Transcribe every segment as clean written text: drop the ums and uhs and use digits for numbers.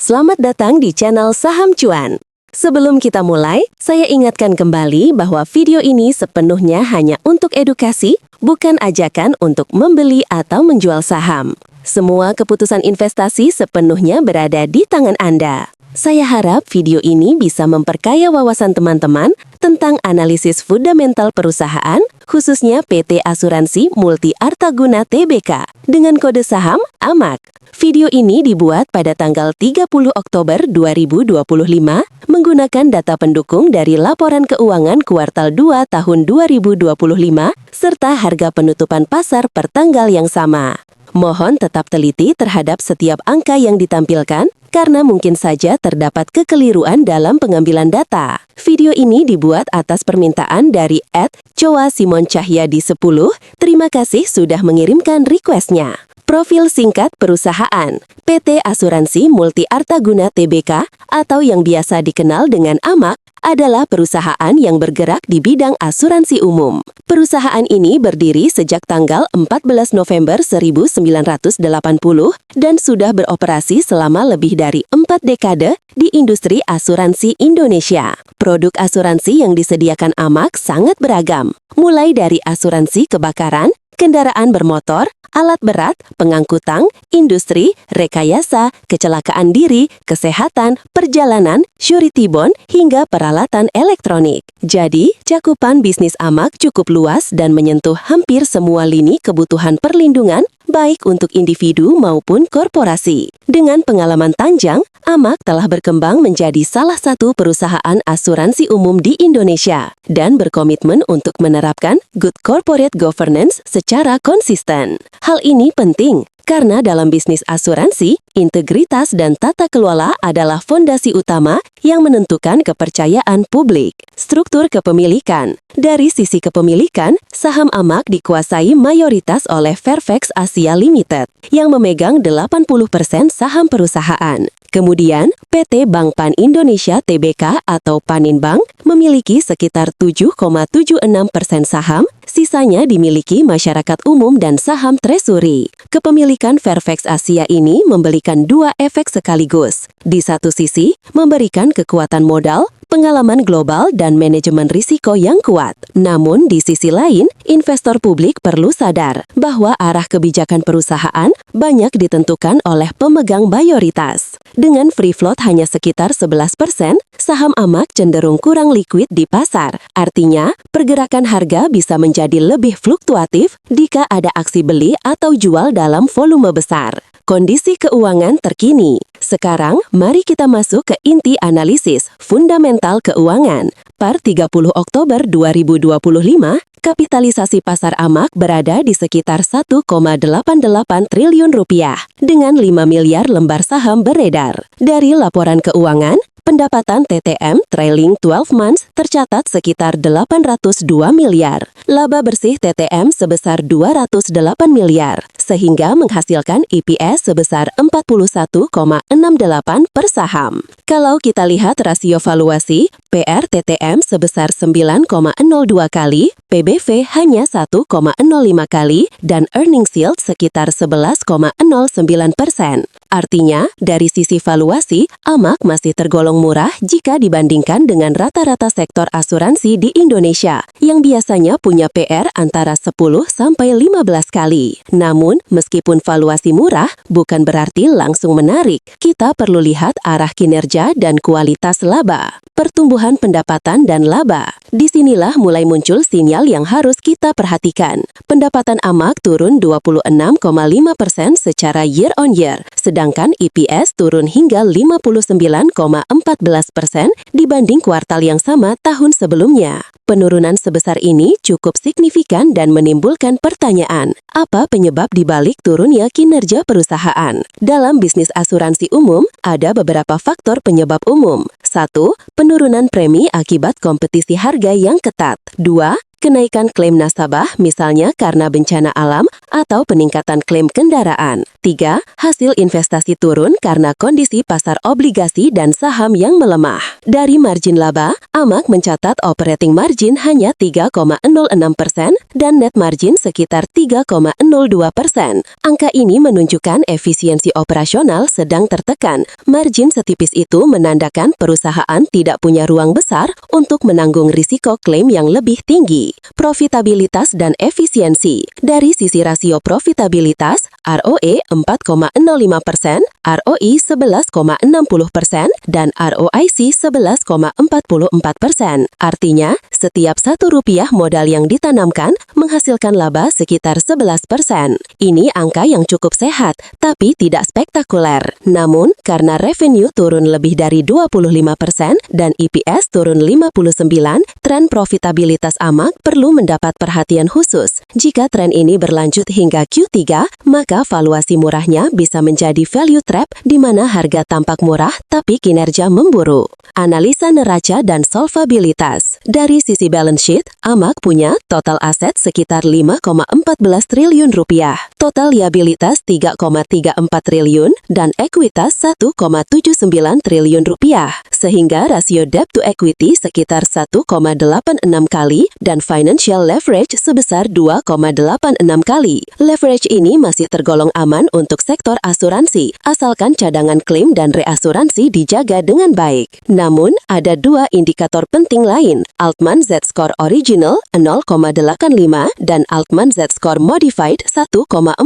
Selamat datang di channel Saham Cuan. Sebelum kita mulai, saya ingatkan kembali bahwa video ini sepenuhnya hanya untuk edukasi, bukan ajakan untuk membeli atau menjual saham. Semua keputusan investasi sepenuhnya berada di tangan Anda. Saya harap video ini bisa memperkaya wawasan teman-teman tentang analisis fundamental perusahaan, khususnya PT Asuransi Multi Artaguna Tbk, dengan kode saham AMAK. Video ini dibuat pada tanggal 30 Oktober 2025 menggunakan data pendukung dari laporan keuangan kuartal 2 tahun 2025 serta harga penutupan pasar per tanggal yang sama. Mohon tetap teliti terhadap setiap angka yang ditampilkan, karena mungkin saja terdapat kekeliruan dalam pengambilan data. Video ini dibuat atas permintaan dari @coasimoncahyadi10. Terima kasih sudah mengirimkan request-nya. Profil singkat perusahaan, PT Asuransi Multi Artaguna Tbk, atau yang biasa dikenal dengan AMAK, adalah perusahaan yang bergerak di bidang asuransi umum. Perusahaan ini berdiri sejak tanggal 14 November 1980 dan sudah beroperasi selama lebih dari 4 dekade di industri asuransi Indonesia. Produk asuransi yang disediakan AMAK sangat beragam, mulai dari asuransi kebakaran, kendaraan bermotor, alat berat, pengangkutan, industri, rekayasa, kecelakaan diri, kesehatan, perjalanan, surety bond, hingga peralatan elektronik. Jadi, cakupan bisnis AMAK cukup luas dan menyentuh hampir semua lini kebutuhan perlindungan, baik untuk individu maupun korporasi. Dengan pengalaman panjang, AMAK telah berkembang menjadi salah satu perusahaan asuransi umum di Indonesia dan berkomitmen untuk menerapkan good corporate governance secara konsisten. Hal ini penting karena dalam bisnis asuransi, integritas dan tata kelola adalah fondasi utama yang menentukan kepercayaan publik. Struktur kepemilikan. Dari sisi kepemilikan, saham AMAK dikuasai mayoritas oleh Fairfax Asia Limited yang memegang 80% saham perusahaan. Kemudian, PT Bank Pan Indonesia Tbk atau Paninbank memiliki sekitar 7,76% saham, sisanya dimiliki masyarakat umum dan saham treasury. Kepemilikan Fairfax Asia ini memberikan dua efek sekaligus. Di satu sisi, memberikan kekuatan modal, pengalaman global, dan manajemen risiko yang kuat. Namun, di sisi lain, investor publik perlu sadar bahwa arah kebijakan perusahaan banyak ditentukan oleh pemegang mayoritas. Dengan free float hanya sekitar 11%, saham AMAK cenderung kurang liquid di pasar. Artinya, pergerakan harga bisa menjadi lebih fluktuatif jika ada aksi beli atau jual dalam volume besar. Kondisi keuangan terkini. Sekarang, mari kita masuk ke inti analisis fundamental keuangan. Per 30 Oktober 2025, kapitalisasi pasar AMAK berada di sekitar 1,88 triliun rupiah dengan 5 miliar lembar saham beredar. Dari laporan keuangan, pendapatan TTM trailing 12 months tercatat sekitar 802 miliar. Laba bersih TTM sebesar 208 miliar, sehingga menghasilkan EPS sebesar 41,68 per saham. Kalau kita lihat rasio valuasi, PR TTM sebesar 9,02 kali, PBV hanya 1,05 kali, dan earnings yield sekitar 11,09%. Artinya, dari sisi valuasi, AMAK masih tergolong murah jika dibandingkan dengan rata-rata sektor asuransi di Indonesia, yang biasanya punya PR antara 10-15 kali. Namun, meskipun valuasi murah, bukan berarti langsung menarik. Kita perlu lihat arah kinerja dan kualitas laba. Pertumbuhan pendapatan dan laba. Disinilah mulai muncul sinyal yang harus kita perhatikan. Pendapatan AMAK turun 26,5% secara year on year, sedangkan EPS turun hingga 59,14% dibanding kuartal yang sama tahun sebelumnya. Penurunan sebesar ini cukup signifikan dan menimbulkan pertanyaan, apa penyebab dibalik turunnya kinerja perusahaan? Dalam bisnis asuransi umum, ada beberapa faktor penyebab umum. 1. Penurunan premi akibat kompetisi harga yang ketat. 2. Kenaikan klaim nasabah misalnya karena bencana alam atau peningkatan klaim kendaraan. 3. Hasil investasi turun karena kondisi pasar obligasi dan saham yang melemah. Dari margin laba, AMAG mencatat operating margin hanya 3,06% dan net margin sekitar 3,02%. Angka ini menunjukkan efisiensi operasional sedang tertekan. Margin setipis itu menandakan perusahaan tidak punya ruang besar untuk menanggung risiko klaim yang lebih tinggi. Profitabilitas dan efisiensi. Dari sisi rasio profitabilitas, ROE 4,05%, ROI 11,60%, dan ROIC 11,44%. Artinya, setiap Rp1 modal yang ditanamkan menghasilkan laba sekitar 11%. Ini angka yang cukup sehat, tapi tidak spektakuler. Namun, karena revenue turun lebih dari 25% dan EPS turun 59%, tren profitabilitas AMAG perlu mendapat perhatian khusus. Jika tren ini berlanjut hingga Q3, maka valuasi murahnya bisa menjadi value trap di mana harga tampak murah tapi kinerja memburu. Analisa neraca dan solvabilitas. Dari sisi balance sheet, AMAG punya total aset sekitar Rp5,14 triliun, total liabilitas Rp3,34 triliun, dan ekuitas Rp1,79 triliun, sehingga rasio debt to equity sekitar 1,86 kali dan financial leverage sebesar 2,86 kali. Leverage ini masih tergolong aman untuk sektor asuransi, asalkan cadangan klaim dan reasuransi dijaga dengan baik. Namun, ada dua indikator penting lain, Altman Z-Score Original 0,85 dan Altman Z-Score Modified 1,47.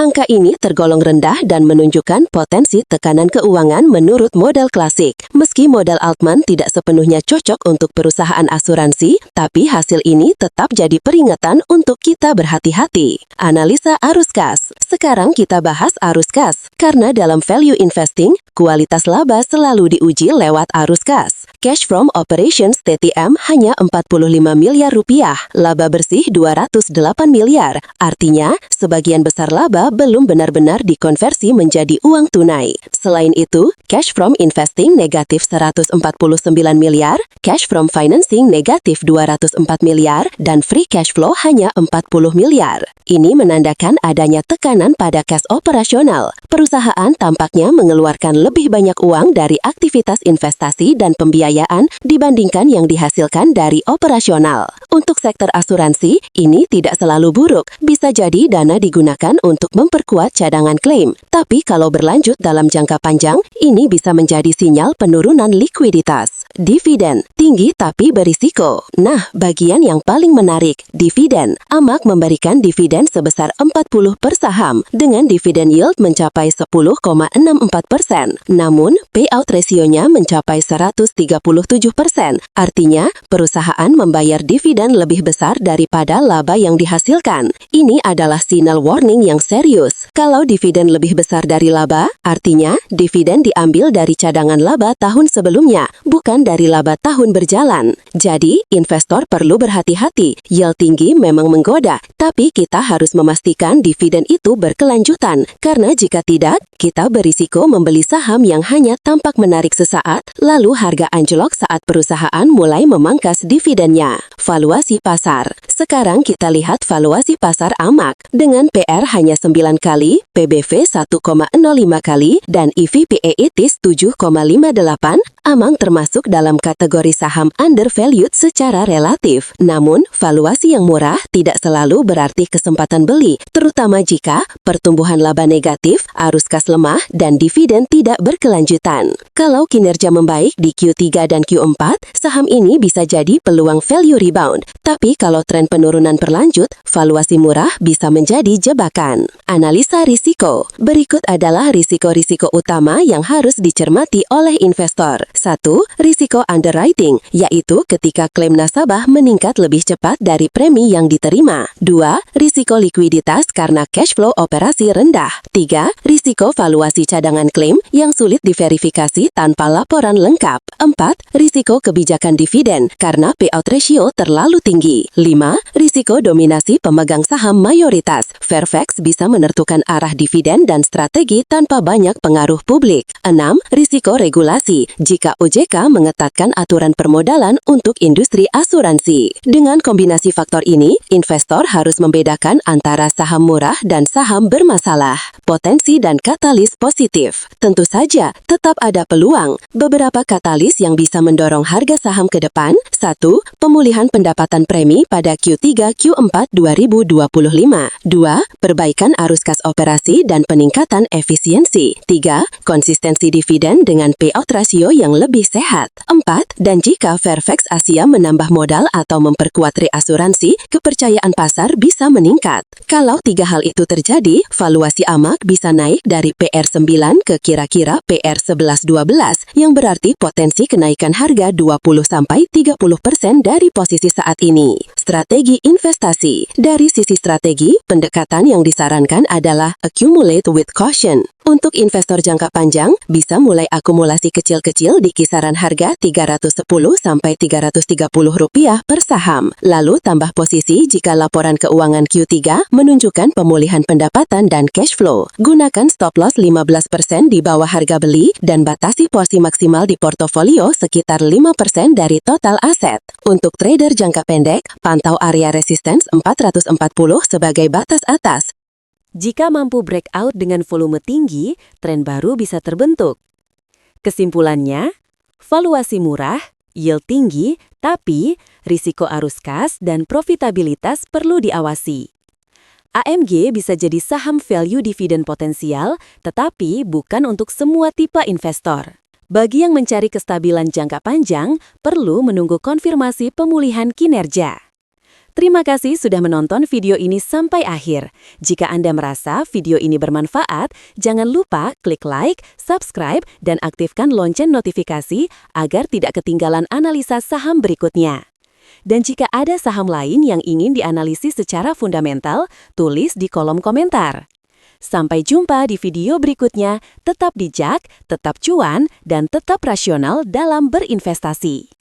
Angka ini tergolong rendah dan menunjukkan potensi tekanan keuangan menurut model klasik. Meski modal Altman tidak sepenuhnya cocok untuk perusahaan asuransi, tapi hasil ini tetap jadi peringatan untuk kita berhati-hati. Analisa arus kas. Sekarang kita bahas arus kas, karena dalam value investing, kualitas laba selalu diuji lewat arus kas. Cash from operations TTM hanya Rp45 miliar, laba bersih 208 miliar. Artinya, sebagian besar laba belum benar-benar dikonversi menjadi uang tunai. Selain itu, cash from investing negatif 149 miliar, cash from financing negatif 204 miliar, dan free cash flow hanya 40 miliar. Ini menandakan adanya tekanan pada kas operasional. Perusahaan tampaknya mengeluarkan lebih banyak uang dari aktivitas investasi dan pembiayaan dibandingkan yang dihasilkan dari operasional. Untuk sektor asuransi, ini tidak selalu buruk. Bisa jadi dana digunakan untuk memperkuat cadangan klaim. Tapi kalau berlanjut dalam jangka panjang, ini bisa menjadi sinyal penurunan likuiditas. Dividen, tinggi tapi berisiko. Nah, bagian yang paling menarik, dividen. AMAG memberikan dividen sebesar 40 per saham, dengan dividen yield mencapai 10,64%. Namun, payout rasionya mencapai 137%. Artinya, perusahaan membayar dividen lebih besar daripada laba yang dihasilkan. Ini adalah sinyal warning yang serius. Kalau dividen lebih besar dari laba, artinya dividen diambil dari cadangan laba tahun sebelumnya, bukan dari laba tahun berjalan. Jadi, investor perlu berhati-hati. Yield tinggi memang menggoda, tapi kita harus memastikan dividen itu berkelanjutan, karena jika tidak, kita berisiko membeli saham yang hanya tampak menarik sesaat, lalu harga anjlok saat perusahaan mulai memangkas dividennya. Valuasi pasar. Sekarang kita lihat valuasi pasar AMAG. Dengan PR hanya 9 kali, PBV 1,05 kali, dan EV/PE 7,58, AMAG termasuk dalam kategori saham undervalued secara relatif. Namun, valuasi yang murah tidak selalu berarti kesempatan beli, terutama jika pertumbuhan laba negatif, arus kas lemah, dan dividen tidak berkelanjutan. Kalau kinerja membaik di Q3 dan Q4, saham ini bisa jadi peluang value rebound. Tapi kalau tren penurunan berlanjut, valuasi murah bisa menjadi jebakan. Analisa risiko. Berikut adalah risiko-risiko utama yang harus dicermati oleh investor. 1. Risiko underwriting, yaitu ketika klaim nasabah meningkat lebih cepat dari premi yang diterima. 2. Risiko likuiditas karena cash flow operasi rendah. 3. Risiko valuasi cadangan klaim yang sulit diverifikasi tanpa laporan lengkap. 4. Risiko kebijakan dividen karena payout ratio terlalu tinggi. 5. Risiko dominasi pemegang saham mayoritas Fairfax bisa menentukan arah dividen dan strategi tanpa banyak pengaruh publik. 6. Risiko regulasi. Jika OJK mengetatkan aturan permodalan untuk industri asuransi. Dengan kombinasi faktor ini, investor harus membedakan antara saham murah dan saham bermasalah. Potensi dan katalis positif. Tentu saja, tetap ada peluang. Beberapa katalis yang bisa mendorong harga saham ke depan. 1. Pemulihan pendapatan premi pada Q3 Q4 2025. 2. Perbaikan arus kas operasi dan peningkatan efisiensi. 3. Konsistensi dividen dengan payout rasio yang lebih sehat. 4. Dan jika Fairfax Asia menambah modal atau memperkuat reasuransi, kepercayaan pasar bisa meningkat. Kalau 3 hal itu terjadi, valuasi AMAK bisa naik dari PR9 ke kira-kira PR11-12, yang berarti potensi kenaikan harga 20-30% dari posisi saat ini. Strategi investasi. Dari sisi strategi, pendekatan yang disarankan adalah accumulate with caution. Untuk investor jangka panjang, bisa mulai akumulasi kecil-kecil di kisaran harga Rp310-330 per saham. Lalu tambah posisi jika laporan keuangan Q3 menunjukkan pemulihan pendapatan dan cash flow. Gunakan stop loss 15% di bawah harga beli dan batasi porsi maksimal di portofolio sekitar 5% dari total aset. Untuk trader jangka pendek, pantau area resistance 440 sebagai batas atas. Jika mampu breakout dengan volume tinggi, tren baru bisa terbentuk. Kesimpulannya, valuasi murah, yield tinggi, tapi risiko arus kas dan profitabilitas perlu diawasi. AMG bisa jadi saham value dividen potensial, tetapi bukan untuk semua tipe investor. Bagi yang mencari kestabilan jangka panjang, perlu menunggu konfirmasi pemulihan kinerja. Terima kasih sudah menonton video ini sampai akhir. Jika Anda merasa video ini bermanfaat, jangan lupa klik like, subscribe, dan aktifkan lonceng notifikasi agar tidak ketinggalan analisa saham berikutnya. Dan jika ada saham lain yang ingin dianalisis secara fundamental, tulis di kolom komentar. Sampai jumpa di video berikutnya, tetap bijak, tetap cuan, dan tetap rasional dalam berinvestasi.